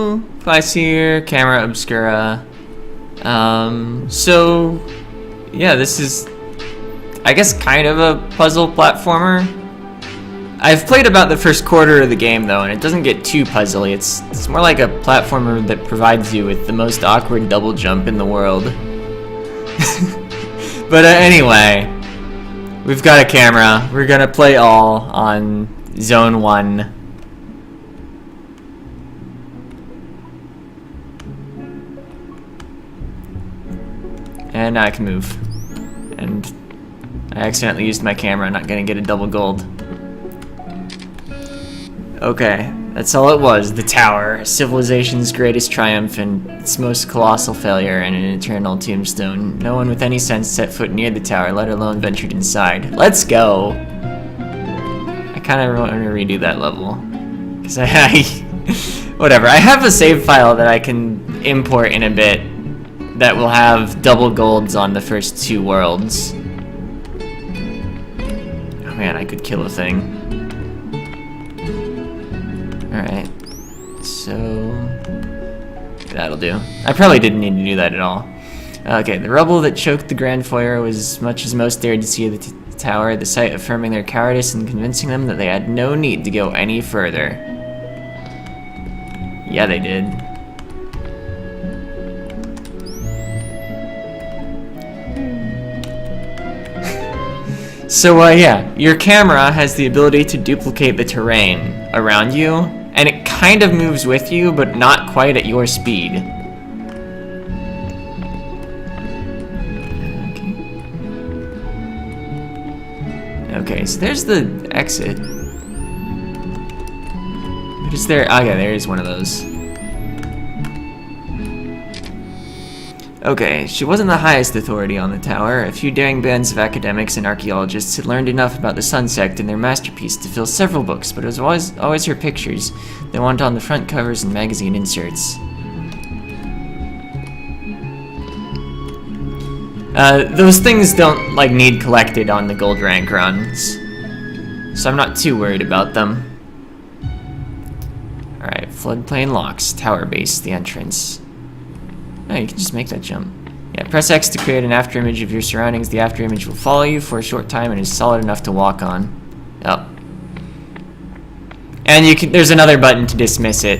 So, class here, camera Obscura. So, yeah, this is, I guess, kind of a puzzle platformer. I've played about the first quarter of the game, though, and it doesn't get too puzzly. It's more like a platformer that provides you with the most awkward double jump in the world. But anyway, we've got a camera. We're gonna play all on Zone 1. And I can move. And I accidentally used my camera, not gonna get a double gold. Okay, that's all it was. The tower, civilization's greatest triumph and its most colossal failure, and an eternal tombstone. No one with any sense set foot near the tower, let alone ventured inside. Let's go! I kind of want to redo that level. Because whatever, I have a save file that I can import in a bit that will have double golds on the first 2 worlds. Oh man, I could kill a thing. Alright, so that'll do. I probably didn't need to do that at all. Okay, the rubble that choked the grand foyer was as much as most dared to see the tower, the sight affirming their cowardice and convincing them that they had no need to go any further. Yeah, they did. So, yeah, your camera has the ability to duplicate the terrain around you, and it kind of moves with you, but not quite at your speed. Okay, so there's the exit. What is there? Oh yeah, there is one of those. Okay, she wasn't the highest authority on the tower. A few daring bands of academics and archaeologists had learned enough about the Sun Sect and their masterpiece to fill several books, but it was always her pictures that went on the front covers and magazine inserts. Those things don't, like, need collected on the gold rank runs, so I'm not too worried about them. Alright, floodplain locks, tower base, the entrance. Oh, you can just make that jump. Yeah, press X to create an afterimage of your surroundings. The afterimage will follow you for a short time and is solid enough to walk on. Oh. And you can, there's another button to dismiss it.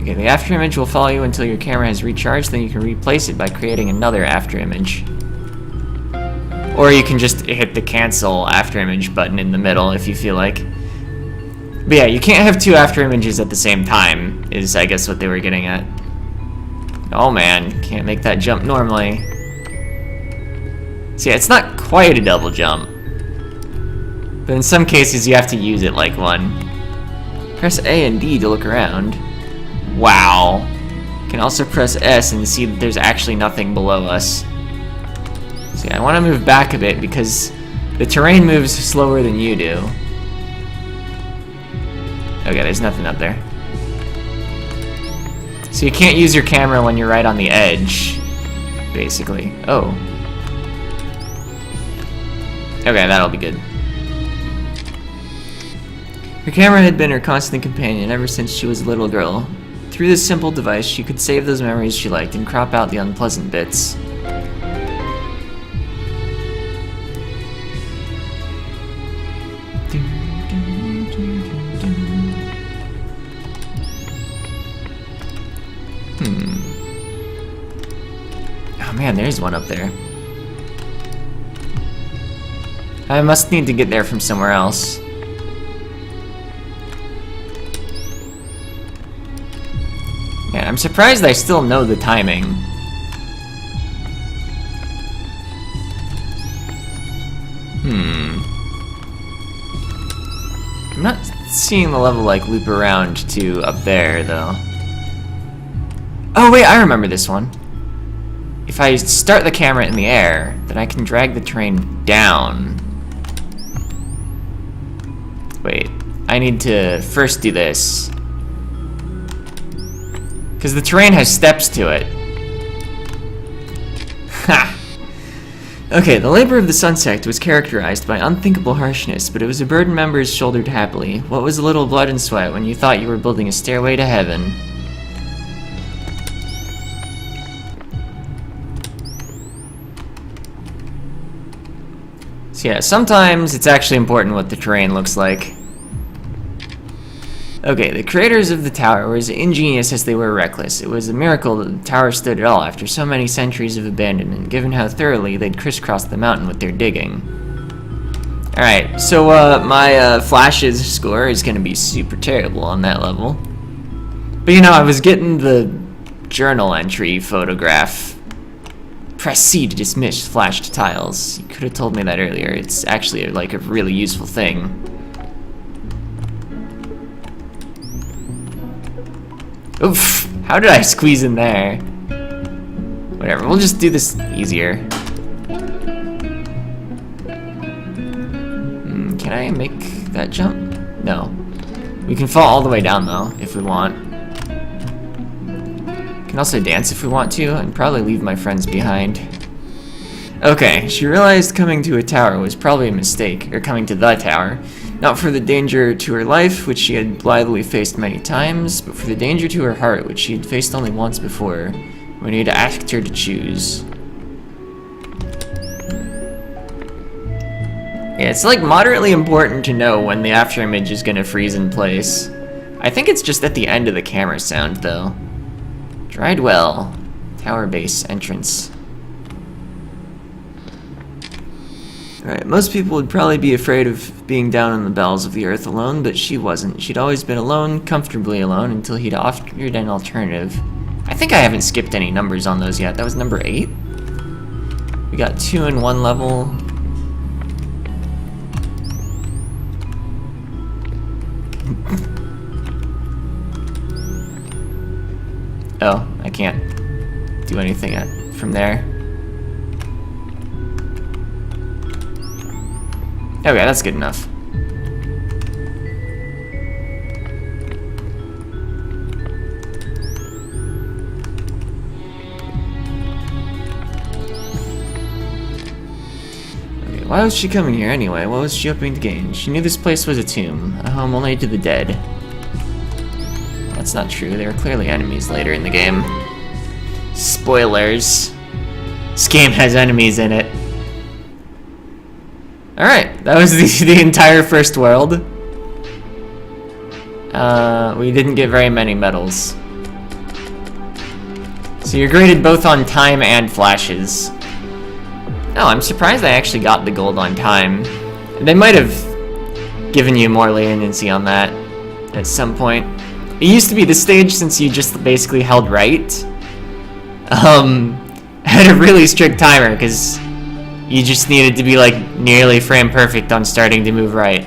Okay, the afterimage will follow you until your camera has recharged, then you can replace it by creating another afterimage. Or you can just hit the cancel afterimage button in the middle if you feel like. But yeah, you can't have 2 afterimages at the same time, is I guess what they were getting at. Oh man, can't make that jump normally. So yeah, it's not quite a double jump. But in some cases you have to use it like one. Press A and D to look around. Wow. You can also press S and see that there's actually nothing below us. So yeah, I want to move back a bit because the terrain moves slower than you do. Okay, there's nothing up there. So you can't use your camera when you're right on the edge, basically. Oh. Okay, that'll be good. Her camera had been her constant companion ever since she was a little girl. Through this simple device, she could save those memories she liked and crop out the unpleasant bits. Oh man, there's one up there. I must need to get there from somewhere else. Man, I'm surprised I still know the timing. I'm not seeing the level like loop around to up there though. Oh wait, I remember this one. If I start the camera in the air, then I can drag the terrain down. Wait, I need to first do this. Because the terrain has steps to it. Ha! Okay, the labor of the sun sect was characterized by unthinkable harshness, but it was a burden members shouldered happily. What was a little blood and sweat when you thought you were building a stairway to heaven? So yeah, sometimes it's actually important what the terrain looks like. Okay, the creators of the tower were as ingenious as they were reckless. It was a miracle that the tower stood at all after so many centuries of abandonment, given how thoroughly they'd crisscrossed the mountain with their digging. Alright, so my flashes score is going to be super terrible on that level. But you know, I was getting the journal entry photograph. Press C to dismiss flashed tiles. You could have told me that earlier. It's actually like a really useful thing. Oof, how did I squeeze in there? Whatever, we'll just do this easier. Can I make that jump? No. We can fall all the way down though, if we want. Can also dance if we want to, and probably leave my friends behind. Okay, she realized coming to a tower was probably a mistake, or coming to the tower. Not for the danger to her life, which she had blithely faced many times, but for the danger to her heart, which she had faced only once before, when he had asked her to choose. Yeah, it's like moderately important to know when the afterimage is gonna freeze in place. I think it's just at the end of the camera sound, though. Dried well. Tower base entrance. Alright, most people would probably be afraid of being down in the bowels of the earth alone, but she wasn't. She'd always been alone, comfortably alone, until he'd offered an alternative. I think I haven't skipped any numbers on those yet. That was number 8. We got 2 in one level. Oh, I can't do anything from there. Okay, that's good enough. Okay, why was she coming here anyway? What was she hoping to gain? She knew this place was a tomb, a home only to the dead. That's not true. They were clearly enemies later in the game. Spoilers. This game has enemies in it. Alright, that was the entire first world. We didn't get very many medals. So you're graded both on time and flashes. Oh, I'm surprised I actually got the gold on time. They might have given you more leniency on that at some point. It used to be the stage, since you just basically held right. Had a really strict timer, because you just needed to be like nearly frame perfect on starting to move right.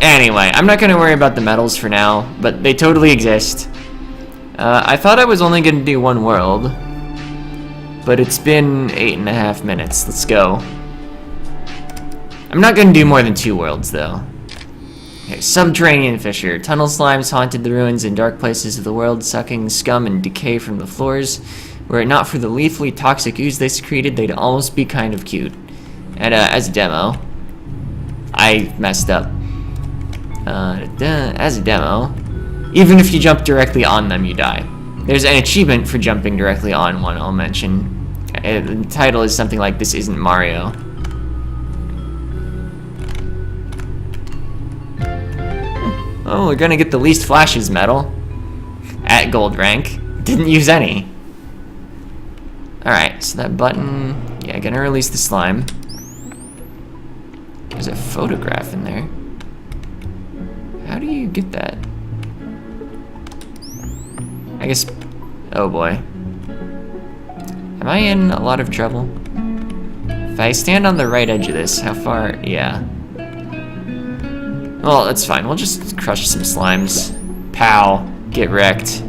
Anyway, I'm not going to worry about the medals for now, but they totally exist. I thought I was only going to do one world, but it's been 8.5 minutes. Let's go. I'm not going to do more than 2 worlds, though. Okay, subterranean fissure. Tunnel slimes haunted the ruins in dark places of the world, sucking scum and decay from the floors. Were it not for the lethally toxic ooze they secreted, they'd almost be kind of cute. And as a demo, I messed up. As a demo, even if you jump directly on them, you die. There's an achievement for jumping directly on one, I'll mention. The title is something like "This Isn't Mario." Oh, we're gonna get the least flashes medal. At gold rank. Didn't use any. Alright, so that button... Yeah, gonna release the slime. There's a photograph in there. How do you get that? I guess... Oh boy. Am I in a lot of trouble? If I stand on the right edge of this, how far... Yeah. Well, that's fine. We'll just crush some slimes. Pow. Get wrecked.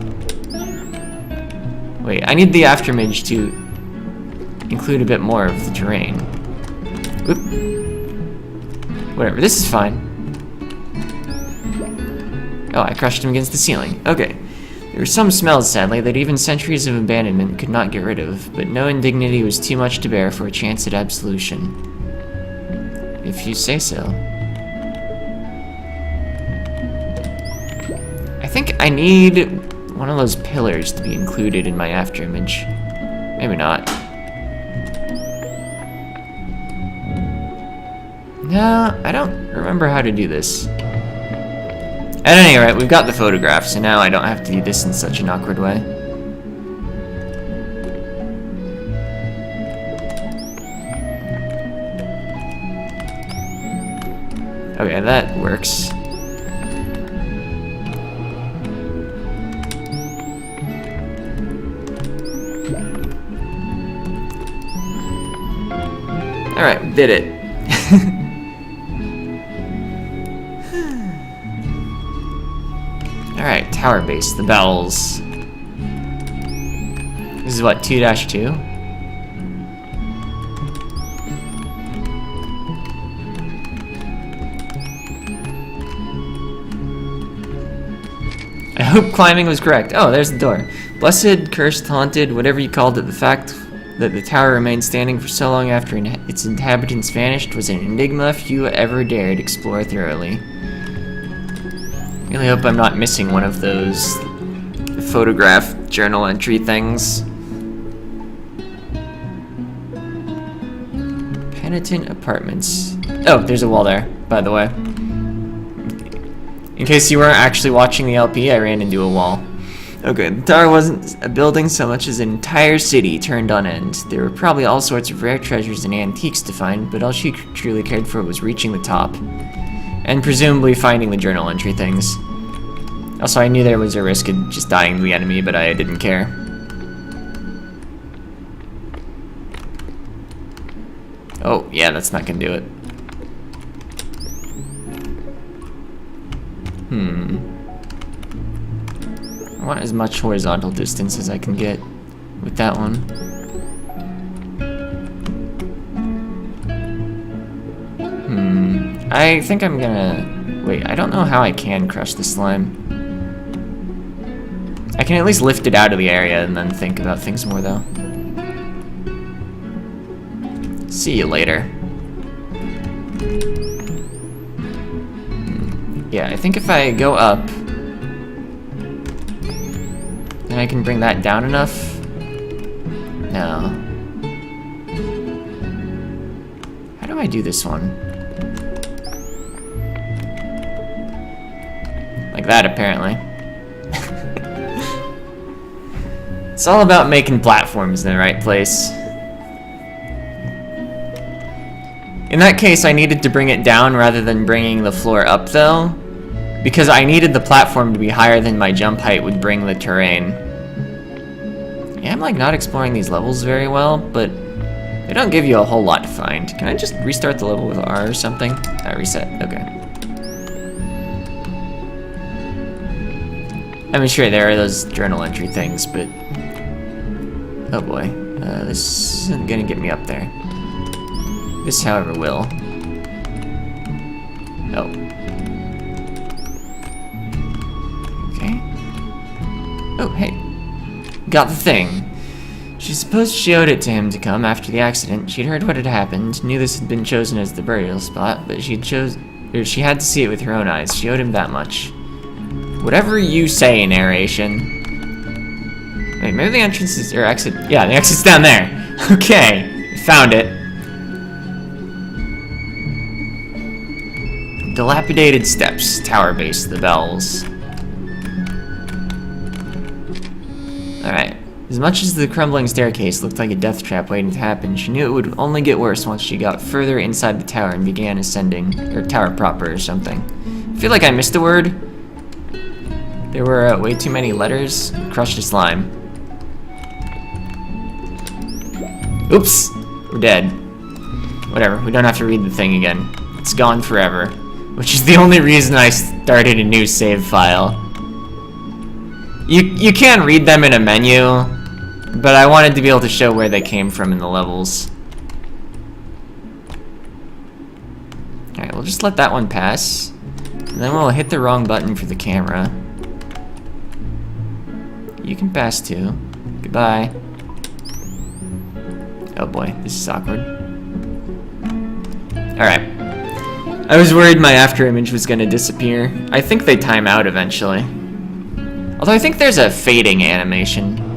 Wait, I need the afterimage to include a bit more of the terrain. Oop. Whatever, this is fine. Oh, I crushed him against the ceiling. Okay. There were some smells, sadly, that even centuries of abandonment could not get rid of, but no indignity was too much to bear for a chance at absolution. If you say so. I think I need one of those pillars to be included in my afterimage. Maybe not. No, I don't remember how to do this. At any rate, we've got the photograph, so now I don't have to do this in such an awkward way. Okay, that works. Alright, we did it. Alright, tower base, the bells. This is what, 2-2? I hope climbing was correct. Oh, there's the door. Blessed, cursed, haunted, whatever you called it, the fact that the tower remained standing for so long after its inhabitants vanished was an enigma few ever dared explore thoroughly. Really hope I'm not missing one of those photograph journal entry things. Penitent Apartments. Oh, there's a wall there, by the way. In case you weren't actually watching the LP, I ran into a wall. Okay, the tower wasn't a building so much as an entire city turned on end. There were probably all sorts of rare treasures and antiques to find, but all she truly cared for was reaching the top. And presumably finding the journal entry things. Also, I knew there was a risk of just dying to the enemy, but I didn't care. Oh, yeah, that's not gonna do it. I want as much horizontal distance as I can get with that one. I think I'm gonna... Wait, I don't know how I can crush the slime. I can at least lift it out of the area and then think about things more, though. See you later. Yeah, I think if I go up, then I can bring that down enough. No. How do I do this one? Like that, apparently. It's all about making platforms in the right place. In that case, I needed to bring it down rather than bringing the floor up, though, because I needed the platform to be higher than my jump height would bring the terrain. Yeah, I'm like not exploring these levels very well, but they don't give you a whole lot to find. Can I just restart the level with R or something? Reset, okay. I mean, sure, there are those journal entry things, but... Oh boy, this isn't gonna get me up there. This, however, will. Oh. Okay. Oh, hey. Got the thing. She supposed she owed it to him to come after the accident. She'd heard what had happened, knew this had been chosen as the burial spot, but she had to see it with her own eyes. She owed him that much. Whatever you say, narration. Wait, maybe the entrance is, or exit, yeah, the exit's down there. Okay, found it. Dilapidated steps, tower base, the bells. Alright, as much as the crumbling staircase looked like a death trap waiting to happen, she knew it would only get worse once she got further inside the tower and began ascending, or tower proper or something. I feel like I missed a word. There were way too many letters. Crushed a slime. Oops! We're dead. Whatever, we don't have to read the thing again. It's gone forever. Which is the only reason I started a new save file. You can read them in a menu, but I wanted to be able to show where they came from in the levels. Alright, we'll just let that one pass. And then we'll hit the wrong button for the camera. you can pass too. Goodbye. Oh boy, this is awkward. Alright. I was worried my after image was gonna disappear. I think they time out eventually. Although I think there's a fading animation.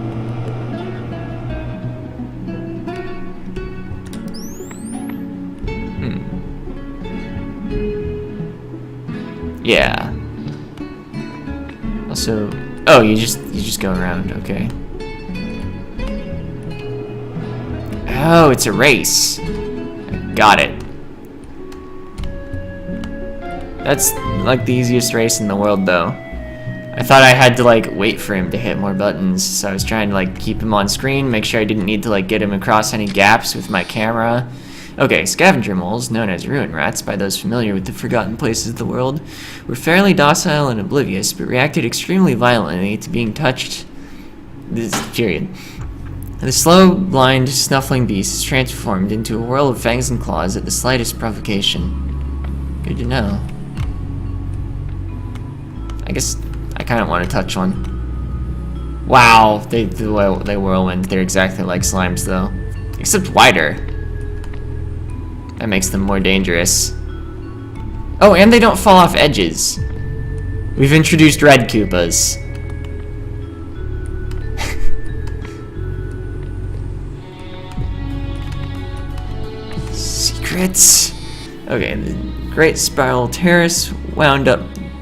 Yeah. Also, oh, you just go around, okay. Oh, it's a race. Got it. That's like the easiest race in the world though. I thought I had to like wait for him to hit more buttons, so I was trying to like keep him on screen, make sure I didn't need to like get him across any gaps with my camera. Okay, scavenger moles, known as ruin rats by those familiar with the forgotten places of the world, were fairly docile and oblivious, but reacted extremely violently to being touched. This period. The slow, blind, snuffling beast is transformed into a whirl of fangs and claws at the slightest provocation. Good to know. I guess I kind of want to touch one. Wow, they whirlwind. They're exactly like slimes, though, except wider. That makes them more dangerous. Oh, and they don't fall off edges. We've introduced red Koopas. Secrets. Okay, the Great Spiral Terrace wound up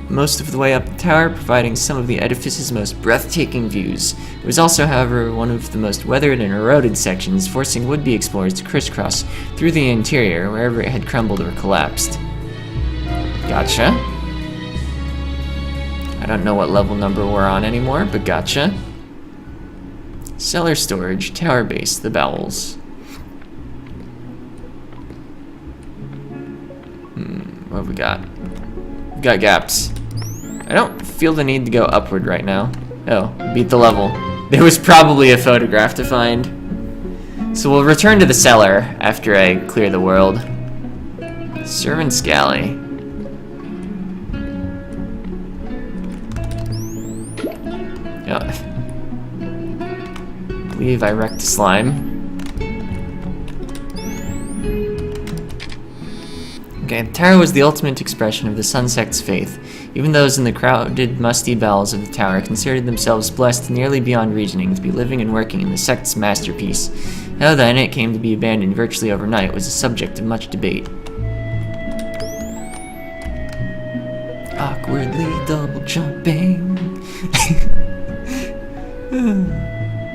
most of the way up the tower, providing some of the edifice's most breathtaking views. It was also, however, one of the most weathered and eroded sections, forcing would-be explorers to crisscross through the interior wherever it had crumbled or collapsed. Gotcha. I don't know what level number we're on anymore, but gotcha. Cellar storage, tower base, the bowels. What have we got? We got gaps. I don't feel the need to go upward right now. Oh, beat the level. There was probably a photograph to find. So we'll return to the cellar after I clear the world. Servant's galley. Oh. I believe I wrecked a slime. Okay, the tower was the ultimate expression of the sun sect's faith. Even those in the crowded, musty bowels of the tower considered themselves blessed nearly beyond reasoning to be living and working in the sect's masterpiece. How then it came to be abandoned virtually overnight was a subject of much debate. Awkwardly double jumping.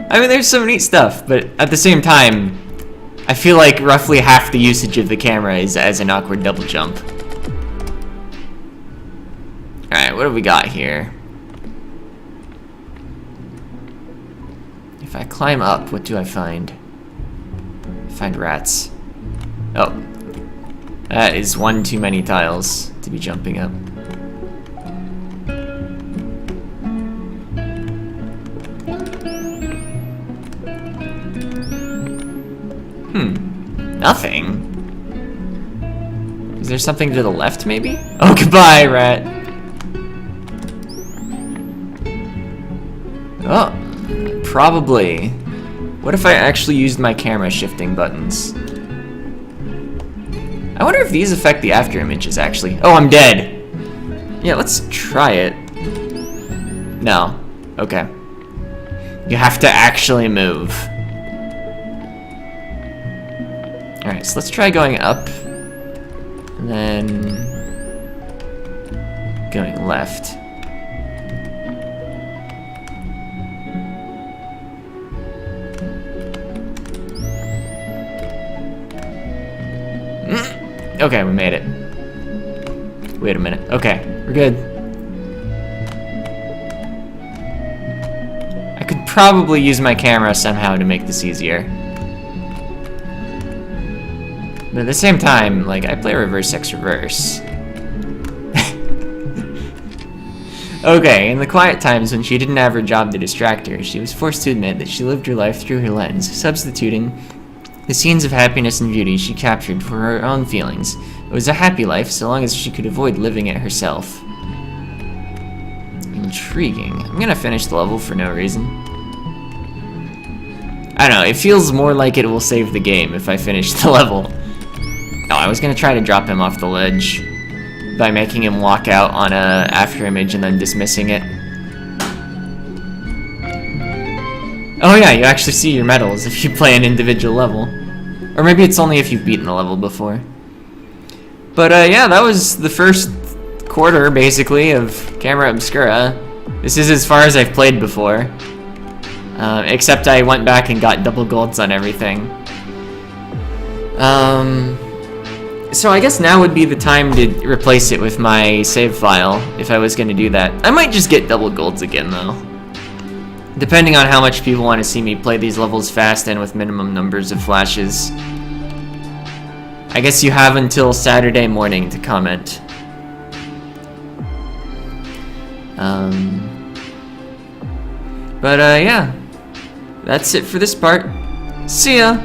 I mean, there's some neat stuff, but at the same time, I feel like roughly half the usage of the camera is as an awkward double jump. Alright, what do we got here? If I climb up, what do I find? I find rats. Oh. That is one too many tiles to be jumping up. Nothing. Is there something to the left, maybe? Oh, goodbye, rat. Oh, probably. What if I actually used my camera shifting buttons? I wonder if these affect the after images, actually. Oh, I'm dead. Yeah, let's try it. No. Okay. You have to actually move. Alright, so let's try going up, and then going left. Okay, we made it. Wait a minute. Okay, we're good. I could probably use my camera somehow to make this easier. But at the same time, like, I play reverse X reverse. Okay, in the quiet times when she didn't have her job to distract her, she was forced to admit that she lived her life through her lens, substituting the scenes of happiness and beauty she captured for her own feelings. It was a happy life so long as she could avoid living it herself. Intriguing. I'm gonna finish the level for no reason. I don't know, it feels more like it will save the game if I finish the level. Oh, I was gonna try to drop him off the ledge by making him walk out on a after image and then dismissing it. Oh yeah, you actually see your medals if you play an individual level. Or maybe it's only if you've beaten a level before. But yeah, that was the first quarter, basically, of Camera Obscura. This is as far as I've played before. Except I went back and got double golds on everything. So I guess now would be the time to replace it with my save file, if I was going to do that. I might just get double golds again, though. Depending on how much people want to see me play these levels fast and with minimum numbers of flashes. I guess you have until Saturday morning to comment. But yeah, that's it for this part. See ya!